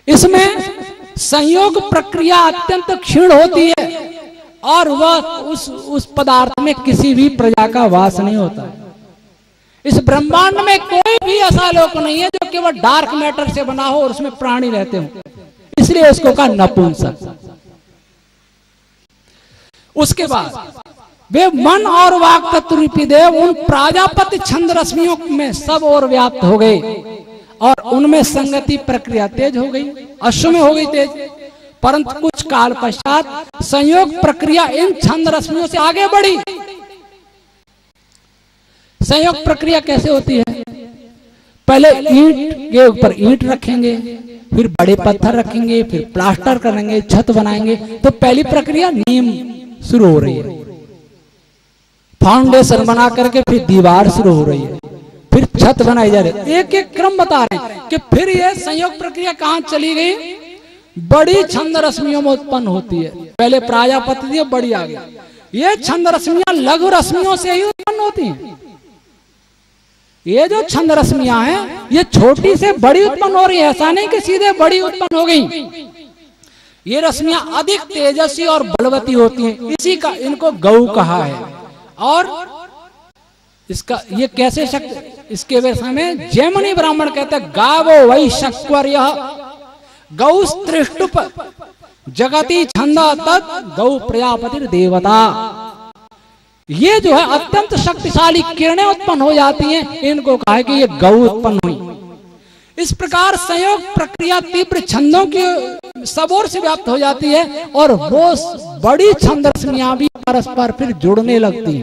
इसमें संयोग प्रक्रिया अत्यंत क्षीण होती है और वह उस पदार्थ में किसी भी प्रकार का वास नहीं होता है। इस ब्रह्मांड में कोई भी ऐसा लोक नहीं है जो केवल डार्क मैटर से बना हो और उसमें प्राणी रहते हो, इसलिए उसको कहा नपुंसक। उसके बाद वे मन और वाक तत्व रूपी देव उन प्राजापति छंद रश्मियों में सब और व्याप्त हो गए और उनमें संगति प्रक्रिया तेज हो गई, अश्व में हो गई तेज। परंतु कुछ काल पश्चात संयोग प्रक्रिया इन छंद रश्मियों से आगे बढ़ी। संयोग प्रक्रिया कैसे होती है? पहले ईंट के ऊपर ईंट रखेंगे, फिर बड़े पत्थर रखेंगे, फिर प्लास्टर करेंगे, छत बनाएंगे। तो पहली प्रक्रिया नींव शुरू हो रही है, फाउंडेशन बना करके फिर दीवार शुरू हो रही है, फिर छत बनाई जा रही है। एक एक क्रम बता रहे हैं कि फिर यह संयोग प्रक्रिया कहां चली गई? बड़ी छंद रश्मियों में उत्पन्न होती है। पहले प्राजापति थी, बड़ी आ गई। ये छंद रश्मियां लघु रश्मियों से ही उत्पन्न होती हैं। ये जो छंद रश्मियां हैं ये छोटी से बड़ी उत्पन्न हो रही है, ऐसा नहीं कि सीधे बड़ी उत्पन्न हो गई। ये रश्मियां अधिक तेजस्वी और बलवती होती हैं, इसी का इनको गौ कहा है। और इसका ये कैसे शक्ति, इसके विषय में जैमिनी ब्राह्मण कहते हैं गावो वै शक्वर्य गौ त्रिष्टुप जगति छंदा तत् गौ प्रजापति देवता। ये जो है अत्यंत शक्तिशाली किरणें उत्पन्न हो जाती हैं, इनको कहा है कि ये गौ उत्पन्न हुई। इस प्रकार संयोग प्रक्रिया तीव्र छंदों की सब ओर से व्याप्त हो जाती है और वो बड़ी छंद रश्मियां भी परस्पर फिर जुड़ने लगती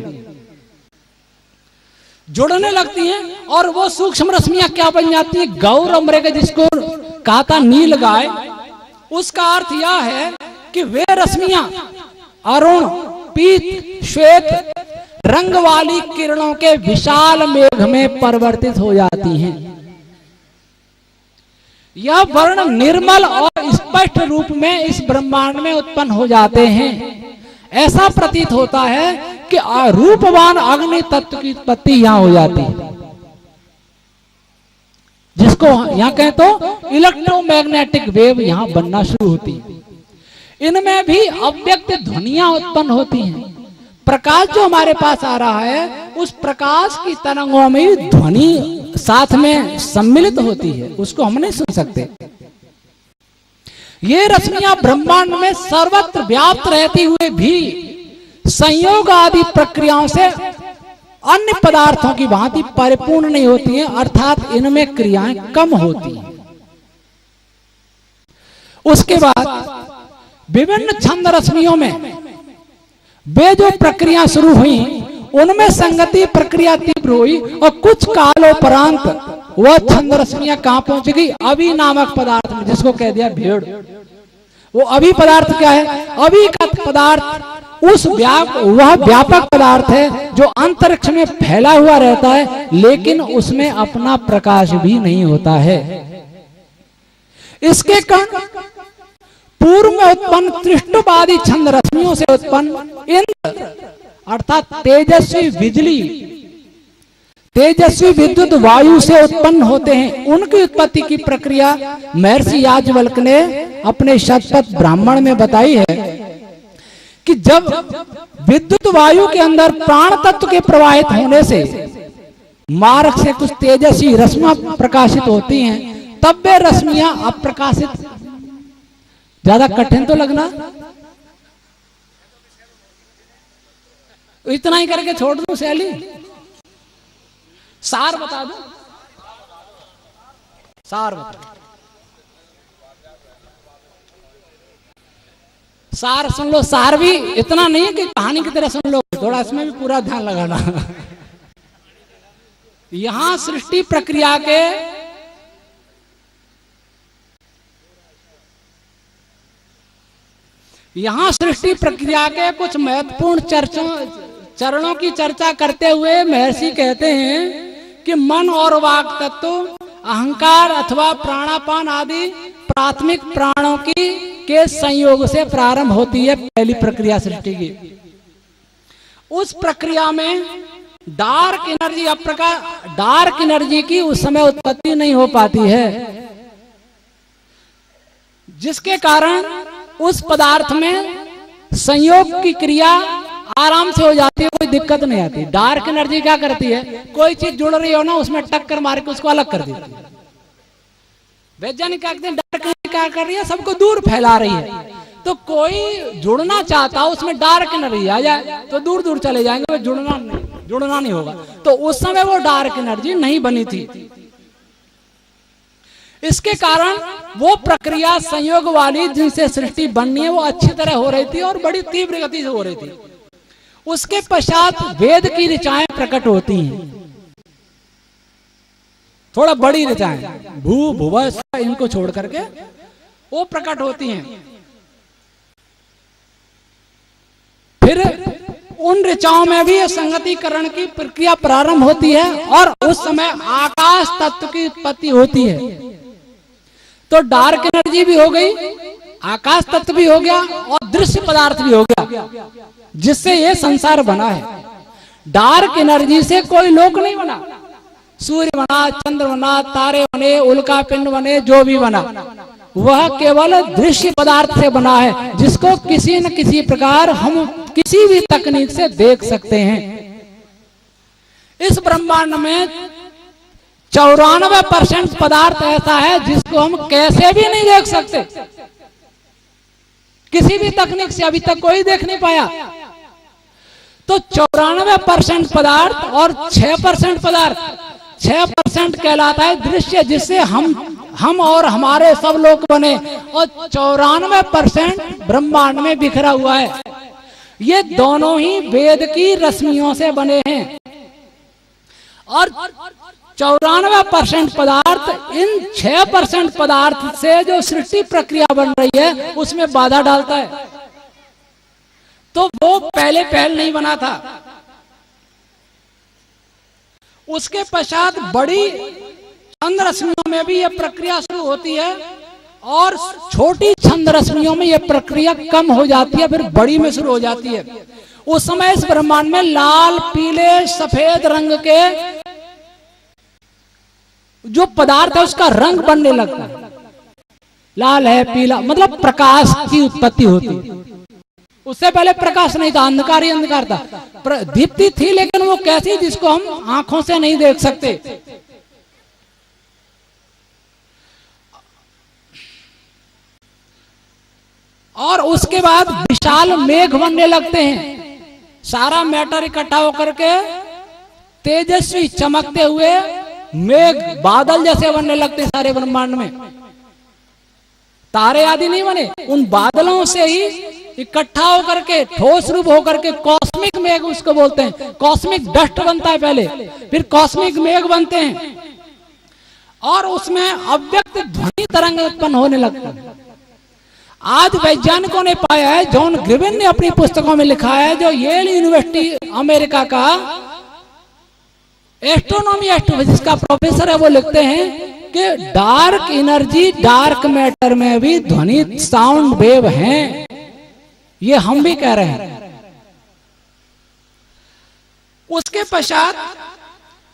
हैं और वो सूक्ष्म रश्मियां क्या बन जाती हैं? गौर मृग, जिसको कहा था नील गाय, उसका अर्थ यह है कि वे रश्मियां अरुण, पीत, श्वेत रंग वाली किरणों के विशाल मेघ में परिवर्तित हो जाती हैं। यह वर्ण निर्मल और स्पष्ट रूप में इस ब्रह्मांड में उत्पन्न हो जाते हैं। ऐसा प्रतीत होता है कि रूपवान अग्नि तत्व की उत्पत्ति यहां हो जाती है, जिसको यहां कहें तो इलेक्ट्रोमैग्नेटिक वेव यहां बनना शुरू होती है। इनमें भी अव्यक्त ध्वनियां उत्पन्न होती हैं। प्रकाश जो हमारे पास आ रहा है, उस प्रकाश की तरंगों में ध्वनि साथ में सम्मिलित होती है, उसको हम नहीं सुन सकते। ये रश्मियां ब्रह्मांड में सर्वत्र व्याप्त रहती हुए भी संयोग आदि प्रक्रियाओं से अन्य पदार्थों की भांति परिपूर्ण नहीं होती हैं, अर्थात इनमें क्रियाएं कम होती हैं। उसके बाद विभिन्न छंद रश्मियों में वे जो प्रक्रिया शुरू हुई, उनमें संगति प्रक्रिया तीव्र हुई और कुछ कालोपरांत वह छंद रश्मियां कहां पहुंच गई? अभी नामक पदार्थ में, जिसको कह दिया भेड़। वो अभी पदार्थ क्या है? अभी का पदार्थ वह व्यापक पदार्थ है जो अंतरिक्ष में फैला हुआ रहता है, लेकिन उसमें अपना प्रकाश भी नहीं होता है। इसके कारण पूर्व में उत्पन्न त्रिष्टुपादी छंद रश्मियों से उत्पन्न इंद्र अर्थात तेजस्वी बिजली, तेजस्वी विद्युत वायु से उत्पन्न होते हैं। उनकी उत्पत्ति की प्रक्रिया महर्षि याज्ञवल्क्य ने अपने शतपथ ब्राह्मण में बताई है कि जब विद्युत वायु के अंदर प्राण तत्व के प्रवाहित होने से मार्ग से कुछ तेजस्वी रश्मियां प्रकाशित होती हैं, तब वे रश्मियां अप्रकाशित। ज्यादा कठिन तो लगना, इतना ही करके छोड़ दूं शैली, सार बता दूं, सार बता, सार सुन लो। सार भी इतना नहीं है कि कहानी की तरह सुन लो, थोड़ा इसमें भी पूरा ध्यान लगाना। यहां सृष्टि प्रक्रिया के कुछ महत्वपूर्ण चरणों की चर्चा करते हुए महर्षि कहते हैं कि मन और वाक तत्व, अहंकार अथवा प्राणापान आदि प्राथमिक प्राणों के संयोग से प्रारंभ होती है पहली प्रक्रिया सृष्टि की। उस प्रक्रिया में डार्क एनर्जी की उस समय उत्पत्ति नहीं हो पाती है। जिसके कारण उस पदार्थ में संयोग की क्रिया आराम से हो जाती है, कोई दिक्कत नहीं आती। डार्क एनर्जी क्या करती है, कोई चीज जुड़ रही हो ना, उसमें टक्कर मार के उसको अलग कर देती है। वैज्ञानिक क्या कहते हैं, डार्क एनर्जी क्या कर रही है, सबको दूर फैला रही है। तो कोई जुड़ना चाहता है, उसमें डार्क एनर्जी आ जाए तो दूर दूर चले जाएंगे, वो जुड़ना नहीं होगा। तो उस समय वो डार्क एनर्जी नहीं बनी थी। इसके कारण वो प्रक्रिया संयोग वाली जिनसे सृष्टि बननी है वो अच्छी तरह हो रही थी और बड़ी तीव्र गति से हो रही थी। उसके पश्चात वेद की ऋचाएं प्रकट होती हैं, थोड़ा बड़ी ऋचाएं, भू भुव इनको छोड़ करके वो प्रकट होती हैं। फिर उन ऋचाओं में भी संगतिकरण की प्रक्रिया प्रारंभ होती है और उस समय आकाश तत्व की उत्पत्ति होती है। तो डार्क एनर्जी भी हो गई, आकाश तत्व भी हो गया और दृश्य पदार्थ भी हो गया, जिससे ये संसार बना है। डार्क एनर्जी से कोई लोक नहीं बना, सूर्य बना, चंद्र बना, तारे बने, उल्का पिंड बने, जो भी बना वह केवल दृश्य पदार्थ से बना है, जिसको किसी न किसी प्रकार हम किसी भी तकनीक से देख सकते हैं। इस ब्रह्मांड में 94% पदार्थ ऐसा है जिसको हम कैसे भी नहीं देख सकते, किसी भी तकनीक से अभी तक कोई देख नहीं पाया। तो 94% पदार्थ और 6% पदार्थ, 6% कहलाता है दृश्य, जिससे हम और हमारे सब लोग बने, और 94% ब्रह्मांड में बिखरा हुआ है। ये दोनों ही वेद की रश्मियों से बने हैं और 94% पदार्थ इन 6% पदार्थ से जो सृष्टि प्रक्रिया बन रही है उसमें बाधा डालता है। तो वो पहले नहीं बना था। उसके पश्चात बड़ी छंद रश्मियों में भी यह प्रक्रिया शुरू होती है और छोटी छंद रश्मियों में यह प्रक्रिया कम हो जाती है, फिर बड़ी में शुरू हो जाती है। उस समय इस ब्रह्मांड में लाल, पीले, सफेद रंग के जो पदार्थ है उसका रंग बनने लगता है। लाल है, पीला, मतलब प्रकाश की उत्पत्ति होती है। उससे पहले प्रकाश नहीं था, अंधकार ही अंधकार था। दीप्ति थी लेकिन वो कैसी, जिसको हम आंखों से नहीं देख सकते। और उसके बाद विशाल मेघ बनने लगते हैं। सारा मैटर इकट्ठा होकर के तेजस्वी चमकते हुए मेघ, बादल जैसे बनने लगते हैं सारे ब्रह्मांड में। तारे आदि नहीं बने, उन बादलों से ही इकट्ठा होकर के ठोस रूप होकर के कॉस्मिक मेघ उसको बोलते हैं। कॉस्मिक डस्ट बनता है पहले, फिर कॉस्मिक मेघ बनते हैं और उसमें अव्यक्त ध्वनि तरंग उत्पन्न होने लगता है। आज वैज्ञानिकों ने पाया है, जॉन ग्रिविन ने अपनी पुस्तकों में लिखा है, जो येल यूनिवर्सिटी अमेरिका का एस्ट्रोनॉमी एस्ट्रोफिजिक्स का प्रोफेसर है, वो लिखते हैं कि डार्क एनर्जी, डार्क मैटर में भी ध्वनि साउंड वेव हैं। ये हम भी कह रहे हैं। उसके पश्चात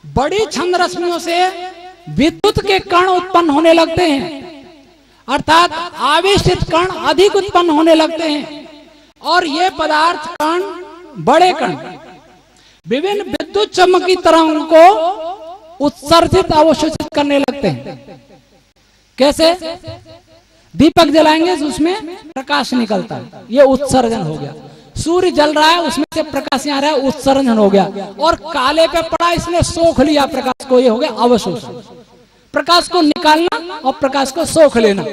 बड़ी छंद रश्मियों से विद्युत के कण उत्पन्न होने लगते हैं, अर्थात आवेशित कण अधिक उत्पन्न होने लगते हैं और ये पदार्थ कण, बड़े कण विभिन्न विद्युत चमकी तरंगों को उत्सर्जित अवशोषित करने लगते हैं। कैसे? दीपक जलाएंगे तो उसमें प्रकाश निकलता है, ये उत्सर्जन हो गया। सूर्य जल रहा है, उसमें से प्रकाश आ रहा है, उत्सर्जन हो गया। और काले पे पड़ा, इसने सोख लिया प्रकाश को, ये हो गया अवशोषण। प्रकाश को निकालना और प्रकाश को सोख लेना,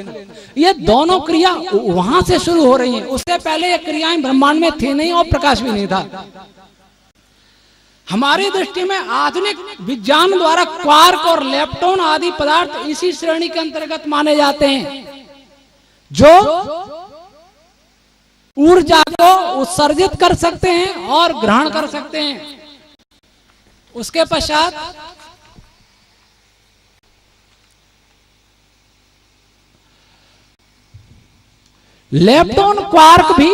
ये दोनों क्रिया वहां से शुरू हो रही हैं। उससे पहले ये क्रियाएं ब्रह्मांड में थी नहीं और प्रकाश भी नहीं था। हमारी दृष्टि में आधुनिक विज्ञान द्वारा क्वार्क और लेप्टॉन आदि पदार्थ इसी श्रेणी के अंतर्गत माने जाते हैं, जो ऊर्जा को उत्सर्जित कर सकते हैं और ग्रहण कर सकते हैं। उसके पश्चात लेप्टॉन क्वार्क भी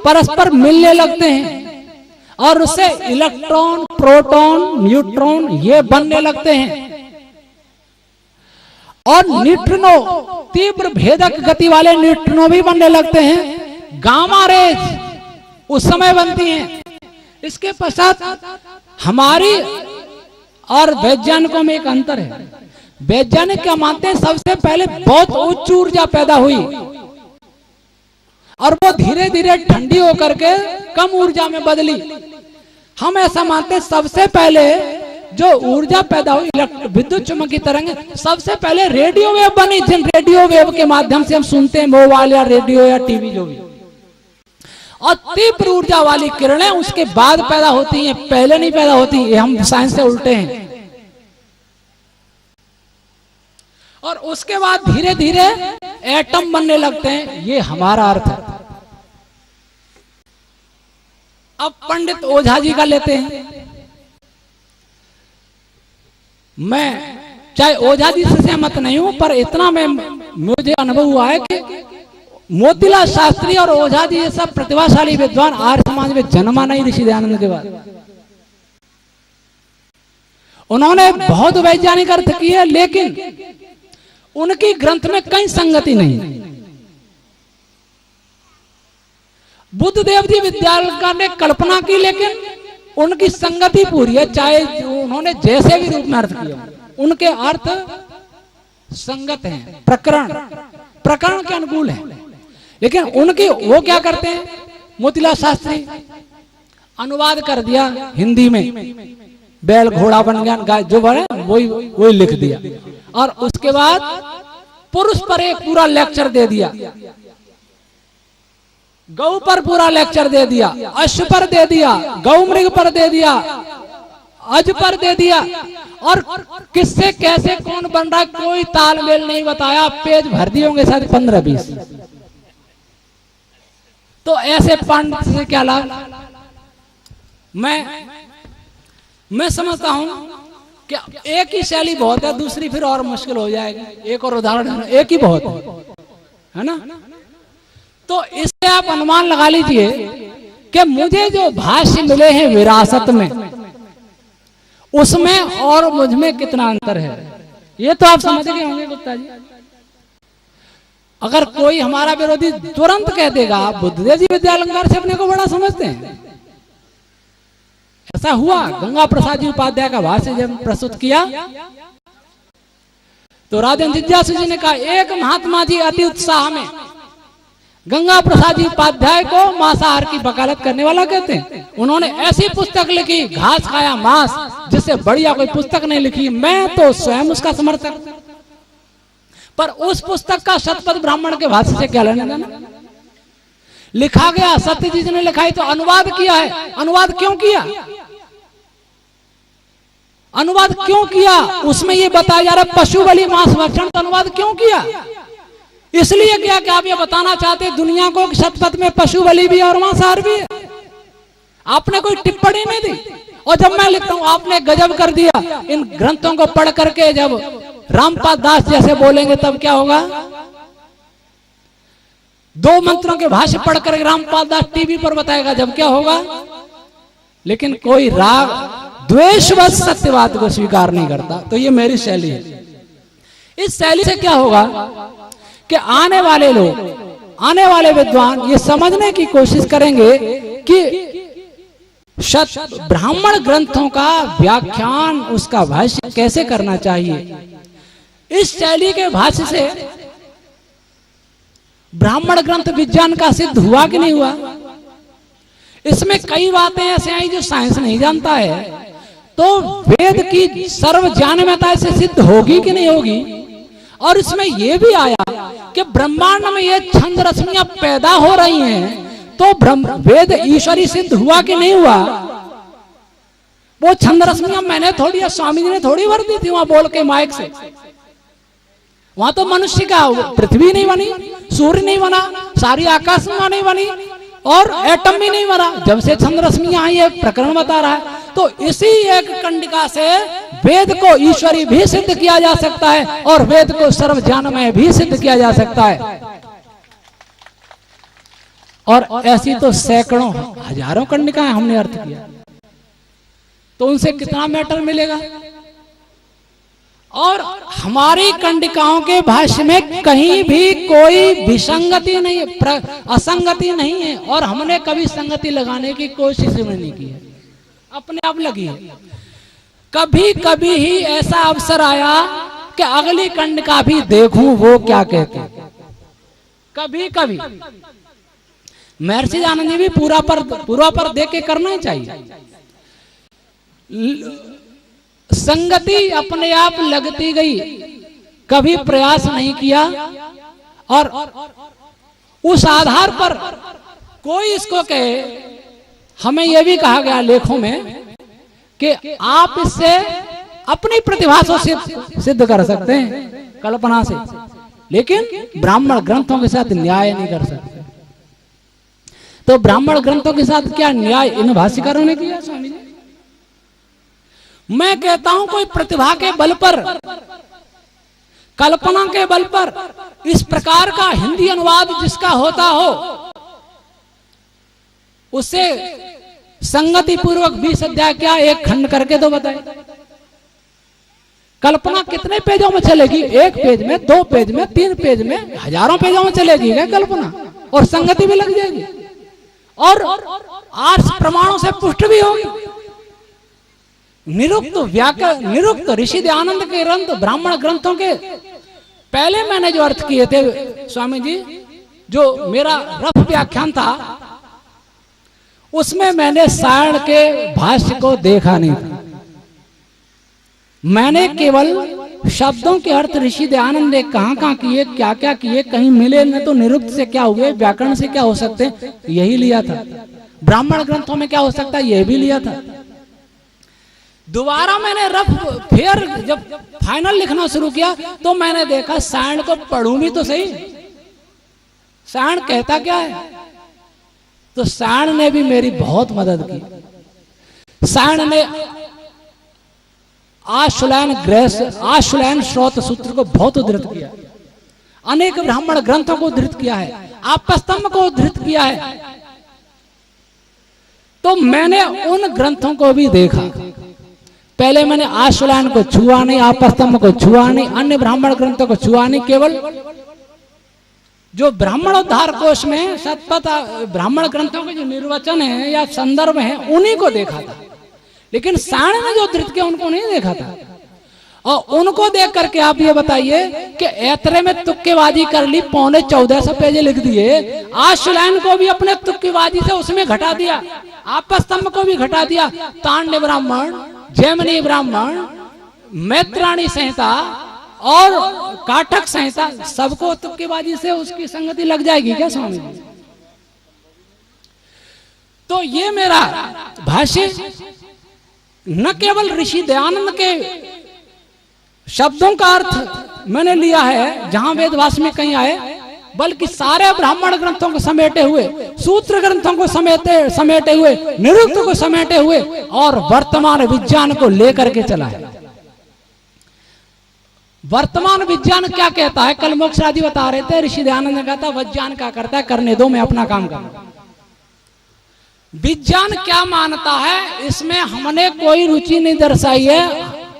परस्पर मिलने लगते हैं और उससे इलेक्ट्रॉन, प्रोटॉन, न्यूट्रॉन ये बनने लगते हैं। और न्यूट्रिनो, तीव्र भेदक गति वाले न्यूट्रिनो भी बनने लगते हैं। गामा रेज उस समय बनती हैं। इसके पश्चात हमारी और वैज्ञानिकों में एक अंतर है। वैज्ञानिक क्या मानते हैं, सबसे पहले बहुत उच्च ऊर्जा पैदा हुई और वो धीरे धीरे ठंडी होकर के कम ऊर्जा में बदली। हम ऐसा मानते हैं सबसे पहले जो ऊर्जा पैदा हुई विद्युत चुम्बकीय तरंग, सबसे पहले रेडियो वेव बनी, जिन रेडियो वेव के माध्यम से हम सुनते हैं मोबाइल या रेडियो या टीवी जो भी। और तीव्र ऊर्जा वाली किरणें उसके बाद पैदा होती हैं, पहले नहीं पैदा होती। ये हम साइंस से उल्टे हैं। और उसके बाद धीरे धीरे एटम बनने लगते हैं। ये हमारा अर्थ है। अब पंडित ओझा जी का लेते हैं। मैं चाहे ओझा जी से सहमत नहीं हूं, पर इतना मुझे अनुभव हुआ है कि मोतीलाल शास्त्री और ओझा जी ये सब प्रतिभाशाली विद्वान आर्य समाज में जन्मा नहीं ऋषि दयानंद के बाद। उन्होंने बहुत वैज्ञानिक अर्थ किए, लेकिन उनकी ग्रंथ में कहीं संगति नहीं। बुद्ध देव जी विद्यालय ने कल्पना की, लेकिन उनकी संगति पूरी है। चाहे उन्होंने जैसे भी रूप में अर्थ किया, उनके अर्थ संगत हैं, प्रकरण के अनुकूल है। लेकिन उनकी वो क्या करते हैं, मोतीलाल शास्त्री अनुवाद कर दिया हिंदी में, बैल घोड़ा बन गया, गाय जो बने वही लिख दिया। और उसके बाद पुरुष पर एक पूरा लेक्चर दे दिया, गौ पर पूरा लेक्चर दे दिया, अश्व पर दे दिया, गौ मृग पर दे दिया, अज पर दे दिया। और किससे कैसे कौन बन रहा है कोई तालमेल नहीं बताया। पेज भर दिए होंगे शायद 15-20। तो ऐसे पंडित से क्या लाभ। मैं समझता हूं कि एक ही शैली बहुत है, दूसरी फिर और मुश्किल हो जाएगी। एक और उदाहरण, एक ही बहुत है ना। तो इससे आप अनुमान लगा लीजिए कि मुझे जो भाष्य मिले हैं विरासत में, उसमें और मुझ में कितना अंतर है, ये तो आप समझ गए होंगे गुप्ता जी। अगर कोई हमारा विरोधी तुरंत कह देगा बुद्धदेव जी विद्यालंकार से अपने को बड़ा समझते हैं। ऐसा हुआ, गंगा प्रसाद जी उपाध्याय का भाष्य जब प्रस्तुत किया तो राजन जिज्ञासु जी ने कहा, एक महात्मा जी अति उत्साह में गंगा प्रसाद जी उपाध्याय को मांसाहार की वकालत करने वाला कहते हैं। उन्होंने ऐसी पुस्तक लिखी, घास खाया मांस, जिससे बढ़िया कोई पुस्तक नहीं लिखी। मैं तो स्वयं उसका समर्थक। पर उस पुस्तक का शतपथ ब्राह्मण के भाष्य से क्या लेना देना। लिखा गया, सत्य जी ने लिखा है तो अनुवाद किया है। अनुवाद क्यों किया, अनुवाद क्यों किया, उसमें ये बताया जा रहा है पशु बलि मांस भक्षण। तो अनुवाद क्यों किया, इसलिए क्या कि आप ये बताना चाहते दुनिया को कि शतपथ में पशु बलि भी और मांसाहार भी है। आपने कोई टिप्पणी नहीं दी। और जब मैं लिखता हूं आपने गजब कर दिया। इन ग्रंथों को पढ़ करके जब रामपाल दास जैसे बोलेंगे तब क्या होगा। 2 मंत्रों के भाष्य पढ़कर रामपाल दास टीवी पर बताएगा, जब क्या होगा। लेकिन कोई राग द्वेषवश सत्यवाद को स्वीकार नहीं करता। तो ये मेरी शैली है। इस शैली से क्या होगा कि आने वाले लोग, आने वाले विद्वान ये समझने की कोशिश करेंगे कि ब्राह्मण ग्रंथों का व्याख्यान, उसका भाष्य कैसे करना चाहिए। इस शैली के भाष्य से ब्राह्मण ग्रंथ विज्ञान का सिद्ध हुआ कि नहीं हुआ। इसमें कई बातें ऐसे आई जो साइंस नहीं जानता है। तो वेद की सर्वज्ञानमयता से सिद्ध होगी कि नहीं होगी। और इसमें यह भी आया कि ब्रह्मांड में ये छंद रश्मियां पैदा हो रही हैं, तो वेद ईश्वरी सिद्ध हुआ कि नहीं हुआ। वो छंद रश्मियां मैंने थोड़ी, स्वामी जी ने थोड़ी भर दी थी वहां बोल के माइक से। वहां तो मनुष्य का पृथ्वी नहीं बनी, सूर्य नहीं बना, सारी आकाश नहीं बनी और एटम भी नहीं बना। जब से छंद रश्मियां आई, ये प्रकरण बता रहा है। तो इसी एक कंडिका से वेद को ईश्वरी भी सिद्ध किया जा सकता है और वेद को सर्वज्ञानमय भी सिद्ध किया जा सकता है। और ऐसी तो सैकड़ों हजारों कंडिकाएं हमने अर्थ किया। तो उनसे कितना मैटर मिलेगा। और हमारी कंडिकाओं के भाष्य में कहीं भी कोई विसंगति नहीं, असंगति नहीं है, और हमने कभी संगति लगाने की कोशिश भी नहीं की है, अपने आप लगी है। कभी कभी ही ऐसा अवसर आया कि अगली कंडिका भी देखूं वो क्या कहते हैं, कभी कभी। महर्षि दयानंद जी भी पूरा पर देख के करना ही चाहिए। संगति अपने आप लगती गई, कभी प्रयास नहीं किया, और उस आधार पर कोई इसको कहे, हमें यह भी कहा गया लेखों में कि आप इससे अपनी प्रतिभा से सिद्ध कर सकते हैं, कल्पना से, लेकिन ब्राह्मण ग्रंथों के साथ न्याय नहीं कर सकते। तो ब्राह्मण ग्रंथों के साथ क्या न्याय इन भाष्यकारों ने किया स्वामी जी? मैं कहता हूं कोई प्रतिभा के बल पर, कल्पना के बल पर इस प्रकार का हिंदी अनुवाद जिसका होता हो, उससे संगति पूर्वक 20 अध्याय क्या एक खंड करके तो बताए। कल्पना कितने पेजों में चलेगी? 1 पेज में, 2 पेज में, 3 पेज में, हजारों पेजों में चलेगी क्या कल्पना? और संगति भी लग जाएगी, और आज प्रमाणों से पुष्ट भी होगी। निरुक्त ऋषि दयानंद के ग्रंथ, ब्राह्मण ग्रंथों के पहले मैंने जो अर्थ किए थे स्वामी जी, जो मेरा रफ व्याख्यान था, उसमें मैंने सायण के भाष्य को देखा नहीं था। मैंने केवल शब्दों के अर्थ ऋषि दयानंद ने कहां किए, क्या क्या किए, कहीं मिले न तो निरुक्त से क्या हुए, व्याकरण से क्या हो सकते हैं, यही लिया था। ब्राह्मण ग्रंथों में क्या हो सकता है, यह भी लिया था। दोबारा मैंने रफ फिर जब फाइनल लिखना शुरू किया तो मैंने देखा सायण को पढ़ूं भी तो सही, सायण कहता क्या है। तो सायण ने भी मेरी बहुत मदद की। सायण ने आशुलैन श्रोत सूत्र को बहुत उद्धृत किया, अनेक ब्राह्मण ग्रंथों को उद्धृत किया है, आपस्तंभ को उद्धृत किया है। तो मैंने उन ग्रंथों को भी देखा। पहले मैंने आशुलैन को छुआ नहीं, आपस्तंभ को छुआ नहीं, अन्य ब्राह्मण ग्रंथों को छुआ नहीं, केवल जो ब्राह्मण उद्धार कोश में शतपथ ब्राह्मण ग्रंथों के जो निर्वचन है या संदर्भ है उन्हीं को देखा था। लेकिन सायण ने जो उद्धृत किया उनको नहीं देखा था। और उनको देख करके आप ये बताइए कि ऐतरे में तुक्केबाजी कर ली, 1450 पेज लिख दिए। आशुलैन को भी अपने तुक्केबाजी से उसमें घटा दिया, आपस्तंभ को भी घटा दिया। तांड्य ब्राह्मण, जैमिनी ब्राह्मण, मैत्राणी संहिता और काठक संहिता, सबको तुक्केबाजी से उसकी संगति लग जाएगी क्या स्वामी जी? तो ये मेरा भाष्य न केवल ऋषि दयानंद के शब्दों का अर्थ मैंने लिया है जहां वेदवास में कहीं आए, बल्कि सारे ब्राह्मण ग्रंथों को समेटे हुए, सूत्र ग्रंथों को समेटे हुए, निरुक्त को समेटे हुए और वर्तमान विज्ञान को लेकर के चला है। वर्तमान विज्ञान क्या कहता है? कल मोक्ष आदि बता रहे थे, ऋषि दयानंद ने कहा था विज्ञान क्या करता है, करने दो, मैं अपना काम करूंगा। विज्ञान क्या मानता है इसमें हमने कोई रुचि नहीं दर्शाई है।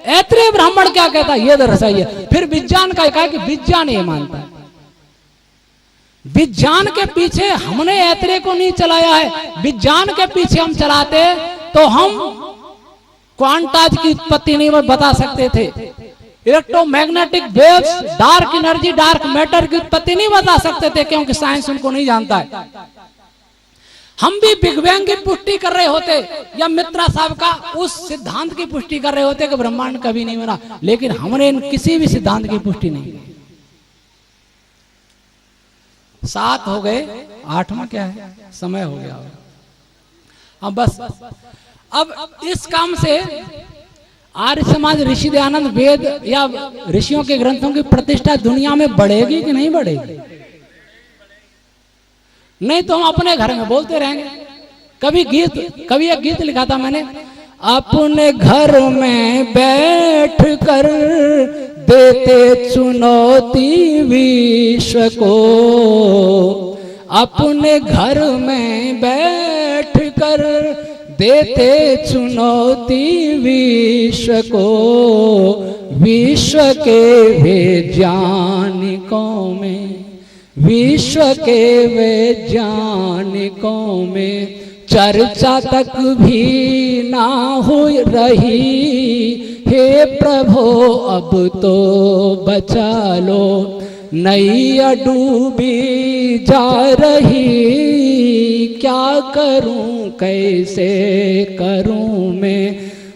ऐत्रेय ब्राह्मण क्या कहता है ये दर्शाइए। फिर विज्ञान का कहा कि विज्ञान ये मानता है। विज्ञान के पीछे हमने ऐत्रेय को नहीं चलाया है। विज्ञान के पीछे हम चलाते तो हम क्वांटाज की उत्पत्ति नहीं बता सकते थे, electromagnetic waves, dark energy, dark matter की उत्पत्ति नहीं बता सकते थे, क्योंकि साइंस उनको नहीं जानता है। हम भी बिग बैंग की पुष्टि कर रहे होते या मित्रा साहब का उस सिद्धांत की पुष्टि कर रहे होते कि ब्रह्मांड कभी नहीं बना, लेकिन हमने इन किसी भी सिद्धांत की पुष्टि नहीं की। 7 हो गए, 8वां क्या है, समय हो गया। अब बस अब इस काम से आर्य समाज, ऋषि दयानंद, वेद या ऋषियों के ग्रंथों की प्रतिष्ठा दुनिया में बढ़ेगी कि नहीं बढ़ेगी? नहीं तो हम अपने घर में बोलते रहेंगे। कभी एक गीत लिखा था मैंने, अपने घर में बैठ कर देते चुनौती विश्व को, अपने घर में बैठ कर देते चुनौती विश्व को, विश्व के वैज्ञानिकों में, विश्व के वैज्ञानिकों में चर्चा तक भी ना हो रही। हे प्रभो अब तो बचा लो, नैया डूबी जा रही। क्या करूं कैसे करूं मैं,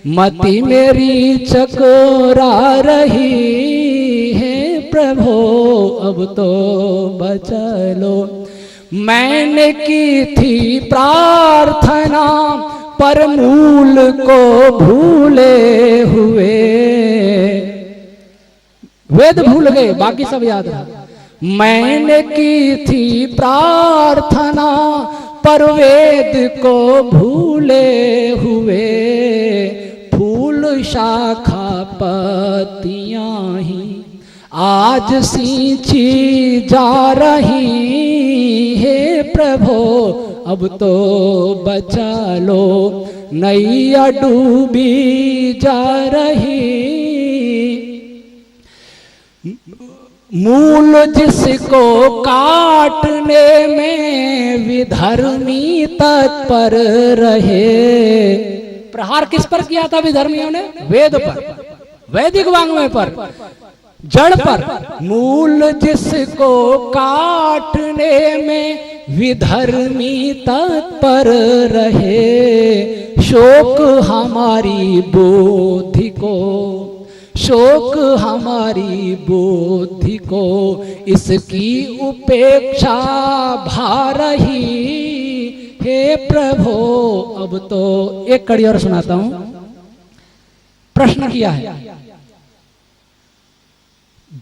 मति मेरी चकोरा रही। हे प्रभो अब तो बचा लो। मैंने की थी प्रार्थना पर मूल को भूले हुए, वेद भूल गए, बाकी सब याद रहा। मैंने की थी प्रार्थना पर वेद को भूले हुए, फूल शाखा पत्तियां ही आज सींची जा रही। हे प्रभो अब तो बचा लो, नैया डूबी जा रही। मूल जिसको काटने में विधर्मी तत्पर रहे। प्रहार किस पर किया था विधर्मियों ने? वेद पर, वैदिक वाङ्मय पर, जड़ पर। मूल जिसको काटने में विधर्मी तत्पर रहे, शोक हमारी बुद्धि को, शोक हमारी बुद्धि को इसकी उपेक्षा भा रही। हे प्रभो अब तो, एक कड़ी और सुनाता हूं। प्रश्न किया है,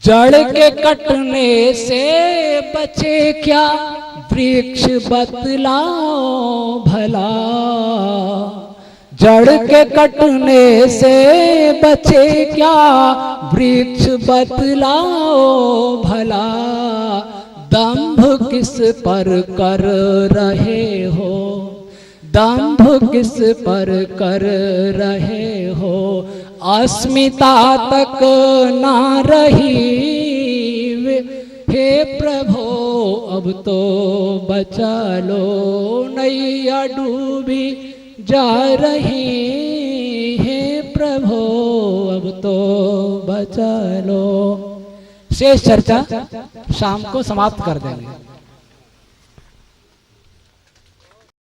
जड़ के कटने से बचे क्या वृक्ष बतलाओ भला। जड़ के कटने से बचे क्या वृक्ष बतलाओ भला। दंभ किस पर कर रहे हो, दंभ किस पर कर रहे हो। अस्मिता तक ना रही। हे प्रभो अब तो बचा लो, नैया डूबी जा रही। हे प्रभो अब तो बचा लो। शेष चर्चा शाम को समाप्त कर देंगे।